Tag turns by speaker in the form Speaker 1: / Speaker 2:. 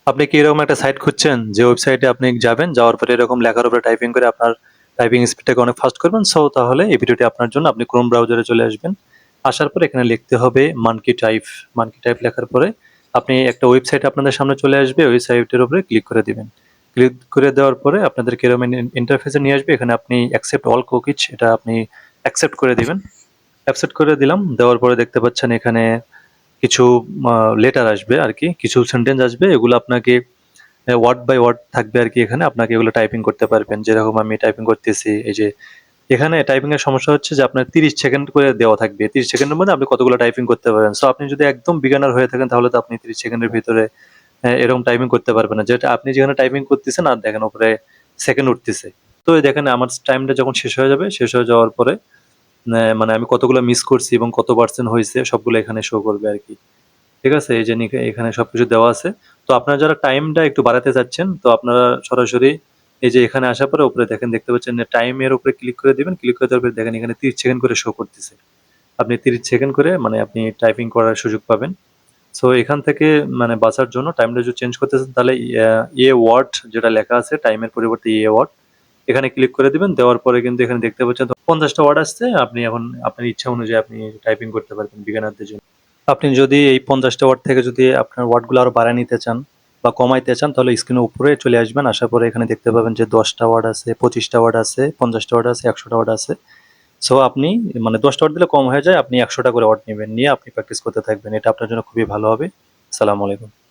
Speaker 1: আপনি কি এরকম একটা সাইট খুঁজছেন যে ওয়েবসাইটে আপনি যাবেন, যাওয়ার পরে এরকম লেখার উপরে টাইপিং করে আপনার টাইপিং স্পিডটাকে অনেক ফাস্ট করবেন। সো তাহলে এই ভিডিওটি আপনার জন্য। আপনি ক্রোম ব্রাউজারে চলে আসবেন। আসার পরে এখানে লিখতে হবে মানকি টাইপ। মানকি টাইপ লেখার পরে আপনি একটা ওয়েবসাইট আপনাদের সামনে চলে আসবে। ওই সাইটের উপরে ক্লিক করে দিবেন। ক্লিক করে দেওয়ার পরে আপনাদেরকে এরকম ইন্টারফেসে নিয়ে আসবে। এখানে আপনি অ্যাকসেপ্ট অল কুকিজ এটা আপনি অ্যাকসেপ্ট করে দিবেন। অ্যাকসেপ্ট করে দিলাম। দেওয়ার পরে দেখতে পাচ্ছেন এখানে কিছু লেটার আসবে আরকি। কিছু সেন্টেন্স আসবে। এগুলো আপনাকে ওয়ার্ড বাই ওয়ার্ড থাকবে আরকি এখানে। আপনাকে এগুলো টাইপিং করতে পারবেন। যেরকম আমি টাইপিং করতেছি এই যে এখানে টাইপিং এর সমস্যা হচ্ছে যে আপনার 30 সেকেন্ড করে দেওয়া থাকবে। 30 সেকেন্ডের মধ্যে আপনি কতগুলো টাইপিং করতে পারেন। সো আপনি যদি একদম বিগিনার হয়ে থাকেন তাহলে তো আপনি 30 সেকেন্ডের ভিতরে এরকম টাইপিং করতে পারবেন না। যেটা আপনি যেখানে টাইপিং করতেছেন আর দেখেন উপরে সেকেন্ড উঠতেছে। তো এই দেখেন আমার টাইমটা যখন শেষ হয়ে যাবে, শেষ হয়ে যাওয়ার পরে মানে আমি কতগুলো মিস করছি এবং কত পার্সেন্ট হইছে সবগুলো এখানে শো করবে আরকি। ঠিক আছে? এই যে এখানে সবকিছু দেওয়া আছে। তো আপনারা যারা টাইমটা একটু বাড়াতে চাচ্ছেন, তো আপনারা সরাসরি এই যে এখানে আসার পরে উপরে দেখেন দেখতে পাচ্ছেন যে টাইমের উপরে ক্লিক করে দিবেন। ক্লিক করে দেওয়ার পরে দেখেন এখানে 30 সেকেন্ড করে শো করতেছে। আপনি 30 সেকেন্ড করে মানে আপনি টাইপিং করার সুযোগ পাবেন। সো এখান থেকে মানে বাঁচার জন্য টাইমটা যদি চেঞ্জ করতে চান তাহলে ওয়ার্ড যেটা লেখা আছে টাইমের পরিবর্তে ওয়ার্ড এখানে ক্লিক করে দিবেন। দেওয়ার পরে কিন্তু এখানে দেখতে পাচ্ছেন 50 টা ওয়ার্ড আসছে। আপনি এখন আপনার ইচ্ছা অনুযায়ী আপনি টাইপিং করতে পারবেন বিগিনারদের জন্য। আপনি যদি এই 50 টা ওয়ার্ড থেকে যদি আপনার ওয়ার্ডগুলো আরো বাড়ায় নিতে চান বা কমাইতে চান তাহলে স্ক্রিনের উপরে চলে আসবেন। আসার পরে এখানে দেখতে পাবেন যে 10 টা ওয়ার্ড আছে, 25 টা ওয়ার্ড আছে, 50 টা ওয়ার্ড আছে, 100 টা ওয়ার্ড আছে। সো আপনি মানে 10 টা ওয়ার্ড দিলে কম হয়ে যায়। আপনি 100 টা করে ওয়ার্ড নিবেন। নিয়ে আপনি প্র্যাকটিস করতে থাকবেন। এটা আপনার জন্য খুবই ভালো হবে। আসসালামু আলাইকুম।